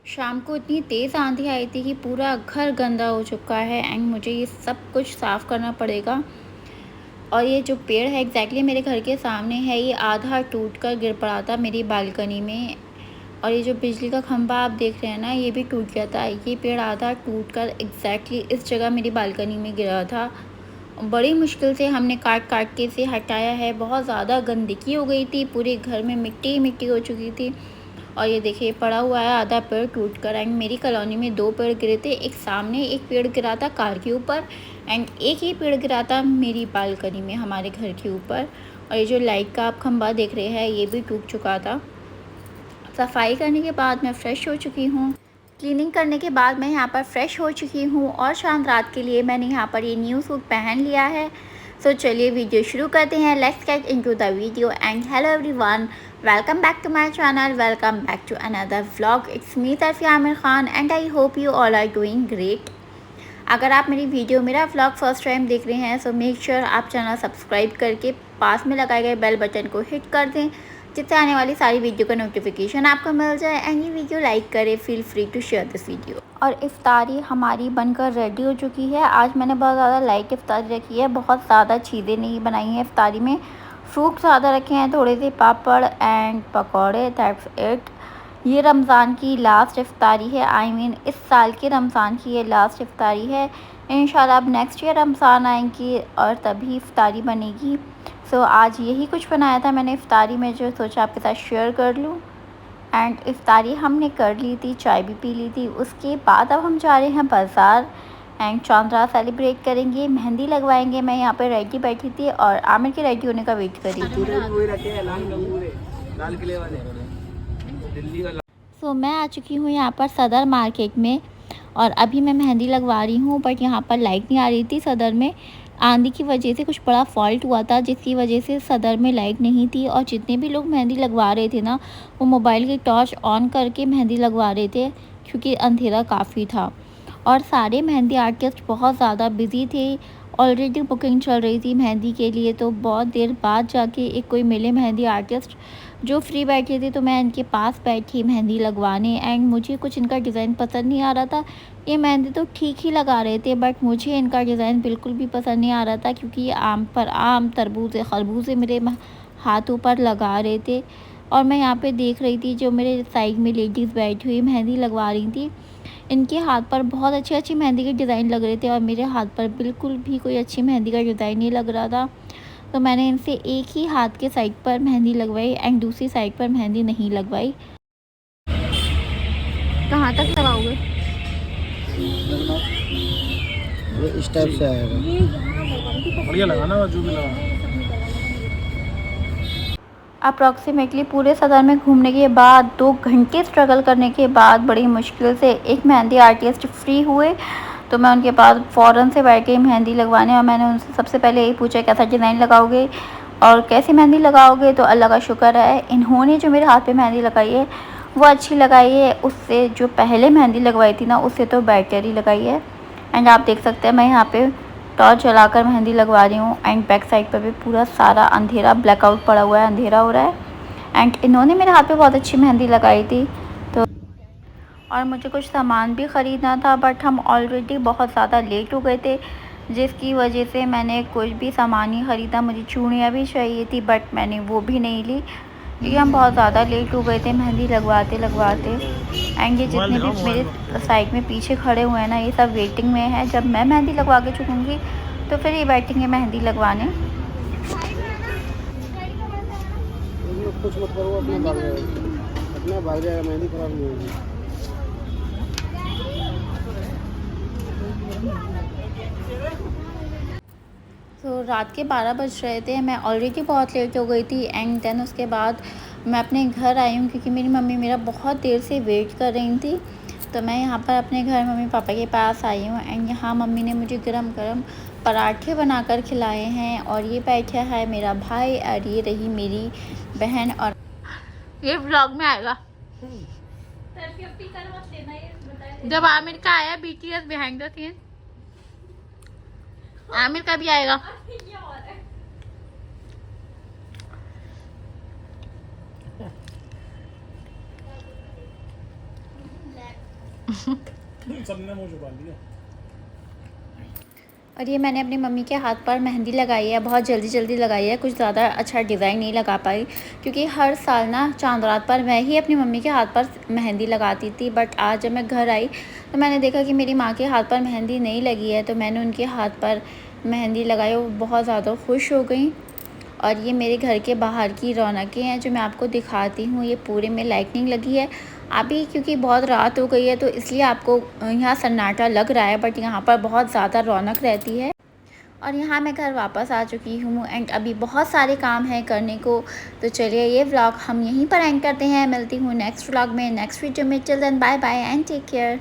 शाम को इतनी तेज़ आंधी आई थी कि पूरा घर गंदा हो चुका है एंड मुझे ये सब कुछ साफ़ करना पड़ेगा। और ये जो पेड़ है एग्जैक्टली मेरे घर के सामने है, ये आधा टूट कर गिर पड़ा था मेरी बालकनी में। और ये जो बिजली का खंभा आप देख रहे हैं ना, ये भी टूट गया था। ये पेड़ आधा टूट कर एग्जैक्टली इस जगह मेरी बालकनी में गिरा था। बड़ी मुश्किल से हमने काट काट के इसे हटाया है। बहुत ज़्यादा गंदगी हो गई थी, पूरे घर में मिट्टी ही मिट्टी हो चुकी थी। और ये देखिए पड़ा हुआ है आधा पेड़ टूट कर। एंड मेरी कॉलोनी में 2 पेड़ गिरे थे, एक सामने एक पेड़ गिरा था कार के ऊपर एंड एक ही पेड़ गिरा था मेरी बालकनी में हमारे घर के ऊपर। और ये जो लाइट का आप खंभा देख रहे हैं, ये भी टूट चुका था। सफाई करने के बाद मैं फ़्रेश हो चुकी हूँ। क्लीनिंग करने के बाद मैं यहाँ पर फ़्रेश हो चुकी हूँ और शांत रात के लिए मैंने यहाँ पर ये न्यू सूट पहन लिया है। सो चलिए वीडियो शुरू करते हैं। Let's get into the video and hello everyone, welcome back to my channel, welcome back to another vlog. It's me Tarfia Aamir Khan and I hope you all are doing great. अगर आप मेरा व्लॉग फर्स्ट टाइम देख रहे हैं so make sure आप channel subscribe करके पास में लगाए गए बेल बटन को हिट कर दें, जिससे आने वाली सारी वीडियो का नोटिफिकेशन आपको मिल जाए। एंड ये वीडियो लाइक करें, feel free to share this video. और इफ्तारी हमारी बनकर रेडी हो चुकी है। आज मैंने बहुत ज़्यादा लाइट इफ्तारी रखी है, बहुत ज़्यादा चीज़ें नहीं बनाई हैं इफ्तारी में। फ्रूट ज़्यादा रखे हैं, थोड़े से पापड़ एंड पकौड़े, दैट्स इट। ये रमज़ान की लास्ट इफ्तारी है, इस साल के रमज़ान की ये लास्ट इफ्तारी है। इंशाल्लाह अब नेक्स्ट ईयर रमज़ान आएंगी और तभी इफ्तारी बनेगी। सो आज यही कुछ बनाया था मैंने इफ्तारी में, जो सोचा आपके साथ शेयर कर लूँ। एंड इफ्तारी हमने कर ली थी, चाय भी पी ली थी। उसके बाद अब हम जा रहे हैं बाज़ार एंड चांद रात सेलिब्रेट करेंगे, मेहंदी लगवाएंगे। मैं यहाँ पे रेडी बैठी थी और आमिर के रेडी होने का वेट कर रही थी। सो मैं आ चुकी हूँ यहाँ पर सदर मार्केट में और अभी मैं मेहंदी लगवा रही हूँ, बट यहाँ पर लाइट नहीं आ रही थी। सदर में आंधी की वजह से कुछ बड़ा फॉल्ट हुआ था, जिसकी वजह से सदर में लाइट नहीं थी। और जितने भी लोग मेहंदी लगवा रहे थे ना, वो मोबाइल की टॉर्च ऑन करके मेहंदी लगवा रहे थे, क्योंकि अंधेरा काफ़ी था। और सारे मेहंदी आर्टिस्ट बहुत ज़्यादा बिजी थे। ऑलरेडी बुकिंग चल रही थी मेहंदी के लिए, तो बहुत देर बाद जाके एक कोई मिले मेहंदी आर्टिस्ट जो फ्री बैठे थे, तो मैं इनके पास बैठी मेहंदी लगवाने। एंड मुझे कुछ इनका डिज़ाइन पसंद नहीं आ रहा था। ये मेहंदी तो ठीक ही लगा रहे थे, बट मुझे इनका डिज़ाइन बिल्कुल भी पसंद नहीं आ रहा था, क्योंकि ये आम पर आम, तरबूज खरबूजे मेरे हाथों पर लगा रहे थे। और मैं यहाँ पे देख रही थी, जो मेरे साइड में लेडीज़ बैठी हुई मेहंदी लगवा रही थी, इनके हाथ पर बहुत अच्छी अच्छी मेहंदी के डिज़ाइन लग रहे थे और मेरे हाथ पर बिल्कुल भी कोई अच्छी मेहंदी का डिज़ाइन नहीं लग रहा था। तो मैंने इनसे एक ही हाथ के साइड पर मेहंदी लगवाई एंड दूसरी साइड पर मेहंदी नहीं लगवाई। कहाँ तक लगाओगे? इस टाइप से आएगा, बढ़िया लगाना जो भी लगा। अप्रॉक्सीमेटली पूरे सदर में घूमने के बाद 2 घंटे स्ट्रगल करने के बाद बड़ी मुश्किल से एक मेहंदी आर्टिस्ट फ्री हुए, तो मैं उनके पास फ़ौरन से बैठ गई मेहंदी लगवाने। और मैंने उनसे सबसे पहले यही पूछा कैसा डिज़ाइन लगाओगे और कैसी मेहंदी लगाओगे। तो अल्लाह का शुक्र है, इन्होंने जो मेरे हाथ पे मेहंदी लगाई है वो अच्छी लगाई है, उससे जो पहले मेहंदी लगवाई थी ना, उससे तो बेटर ही लगाई है। एंड आप देख सकते हैं मैं यहाँ पे टॉर्च जलाकर मेहंदी लगवा रही हूँ। एंड बैक साइड पर भी पूरा सारा अंधेरा ब्लैकआउट पड़ा हुआ है, अंधेरा हो रहा है। एंड इन्होंने मेरे हाथ पे बहुत अच्छी मेहंदी लगाई थी। तो और मुझे कुछ सामान भी ख़रीदना था, बट हम ऑलरेडी बहुत ज़्यादा लेट हो गए थे, जिसकी वजह से मैंने कुछ भी सामान नहीं ख़रीदा। मुझे चूड़ियाँ भी चाहिए थी, बट मैंने वो भी नहीं ली, क्योंकि हम बहुत ज़्यादा लेट हो गए थे मेहंदी लगवाते लगवाते। एंड ये जितने भी मेरे साइड में पीछे खड़े हुए हैं ना, ये सब वेटिंग में है। जब मैं मेहंदी लगवा के चुकूँगी तो फिर ये बैठेंगे मेहंदी लगवाने। कुछ मत करो, अपना भाग जाएगा, मेहंदी खराब नहीं होगी। तो रात के 12 बज रहे थे, मैं ऑलरेडी बहुत लेट हो गई थी। एंड देन उसके बाद मैं अपने घर आई हूँ, क्योंकि मेरी मम्मी मेरा बहुत देर से वेट कर रही थी। तो मैं यहाँ पर अपने घर मम्मी पापा के पास आई हूँ। एंड यहाँ मम्मी ने मुझे गरम गरम पराठे बनाकर खिलाए हैं। और ये बैठा है मेरा भाई और ये रही मेरी बहन। और ये व्लॉग में आएगा जब आमिर का आया BTS behind the scene. Aamir का भी आएगा। सबने मुंह छुपा लिया। और ये मैंने अपनी मम्मी के हाथ पर मेहंदी लगाई है, बहुत जल्दी जल्दी लगाई है, कुछ ज़्यादा अच्छा डिज़ाइन नहीं लगा पाई क्योंकि हर साल ना चांद रात पर मैं ही अपनी मम्मी के हाथ पर मेहंदी लगाती थी। बट आज जब मैं घर आई तो मैंने देखा कि मेरी माँ के हाथ पर मेहंदी नहीं लगी है, तो मैंने उनके हाथ पर मेहंदी लगाई, वो बहुत ज़्यादा खुश हो गई। और ये मेरे घर के बाहर की रौनकें हैं जो मैं आपको दिखाती हूँ। ये पूरे में लाइटनिंग लगी है। अभी क्योंकि बहुत रात हो गई है तो इसलिए आपको यहाँ सन्नाटा लग रहा है, बट यहाँ पर बहुत ज़्यादा रौनक रहती है। और यहाँ मैं घर वापस आ चुकी हूँ एंड अभी बहुत सारे काम हैं करने को। तो चलिए ये व्लॉग हम यहीं पर एंड करते हैं। मिलती हूँ नेक्स्ट व्लॉग में, नेक्स्ट वीडियो में। Till then bye bye and take care.